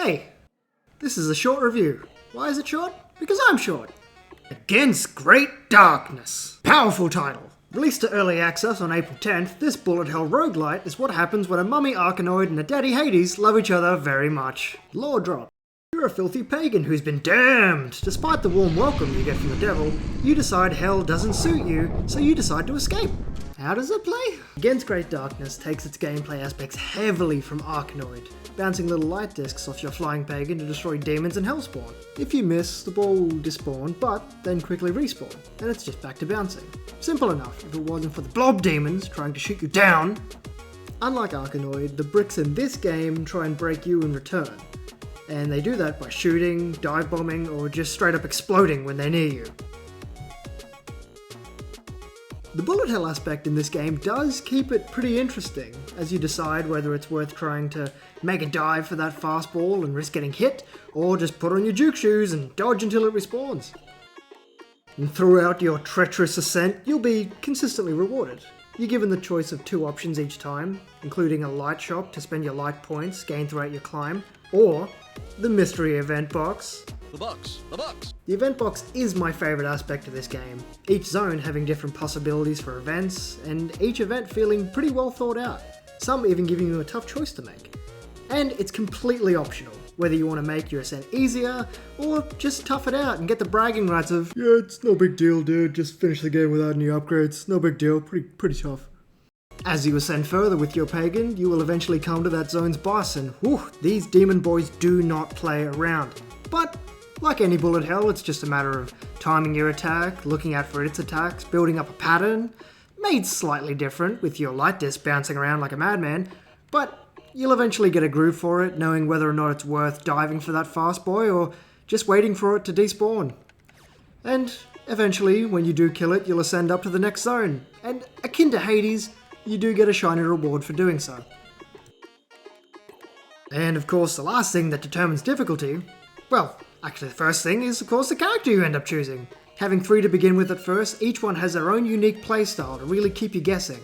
Hey, this is a short review. Why is it short? Because I'm short. Against Great Darkness. Powerful title. Released to early access on April 10th, this bullet hell roguelite is what happens when a mummy Arkanoid and a daddy Hades love each other very much. Lore drop. You're a filthy pagan who's been damned. Despite the warm welcome you get from the devil, you decide hell doesn't suit you, so you decide to escape. How does it play? Against Great Darkness takes its gameplay aspects heavily from Arkanoid, bouncing little light discs off your flying pagan to destroy demons and hellspawn. If you miss, the ball will despawn, but then quickly respawn, and it's just back to bouncing. Simple enough if it wasn't for the blob demons trying to shoot you down. Unlike Arkanoid, the bricks in this game try and break you in return, and they do that by shooting, dive bombing, or just straight up exploding when they're near you. The bullet hell aspect in this game does keep it pretty interesting, as you decide whether it's worth trying to make a dive for that fastball and risk getting hit, or just put on your juke shoes and dodge until it respawns. And throughout your treacherous ascent, you'll be consistently rewarded. You're given the choice of 2 options each time, including a light shop to spend your light points gained throughout your climb, or the mystery event box. The event box is my favourite aspect of this game, each zone having different possibilities for events, and each event feeling pretty well thought out, some even giving you a tough choice to make. And it's completely optional, whether you want to make your ascent easier, or just tough it out and get the bragging rights of, yeah, it's no big deal dude, just finish the game without any upgrades, no big deal, pretty tough. As you ascend further with your pagan, you will eventually come to that zone's boss, and whew, these demon boys do not play around. But like any bullet hell, it's just a matter of timing your attack, looking out for its attacks, building up a pattern, made slightly different with your light disc bouncing around like a madman, but you'll eventually get a groove for it, knowing whether or not it's worth diving for that fast boy or just waiting for it to despawn. And eventually, when you do kill it, you'll ascend up to the next zone, and akin to Hades, you do get a shiny reward for doing so. And of course, the last thing that determines difficulty, well, actually the first thing is of course the character you end up choosing. Having 3 to begin with at first, each one has their own unique playstyle to really keep you guessing.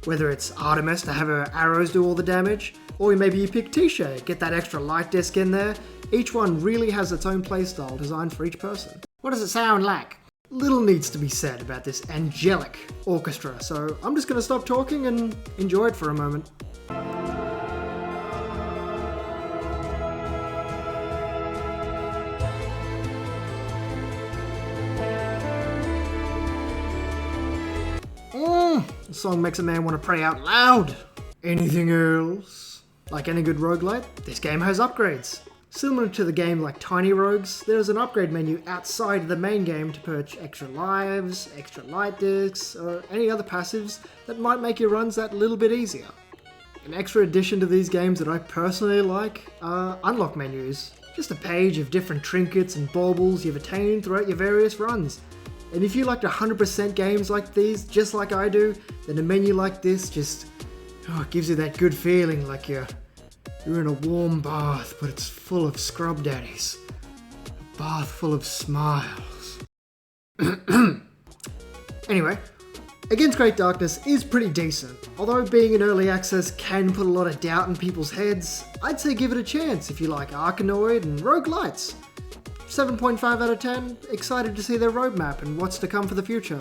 Whether it's Artemis to have her arrows do all the damage, or maybe you pick Tisha, get that extra light disc in there. Each one really has its own playstyle designed for each person. What does it sound like? Little needs to be said about this angelic orchestra, so I'm just going to stop talking and enjoy it for a moment. The song makes a man want to pray out loud. Anything else? Like any good roguelite, this game has upgrades. Similar to the game like Tiny Rogues, there's an upgrade menu outside of the main game to purchase extra lives, extra light discs, or any other passives that might make your runs that little bit easier. An extra addition to these games that I personally like are unlock menus. Just a page of different trinkets and baubles you've attained throughout your various runs. And if you like 100% games like these, just like I do, then a menu like this just gives you that good feeling like you're in a warm bath, but it's full of scrub daddies. A bath full of smiles. Anyway, Against Great Darkness is pretty decent. Although being in early access can put a lot of doubt in people's heads, I'd say give it a chance if you like Arkanoid and roguelites. 7.5 out of 10, excited to see their roadmap and what's to come for the future.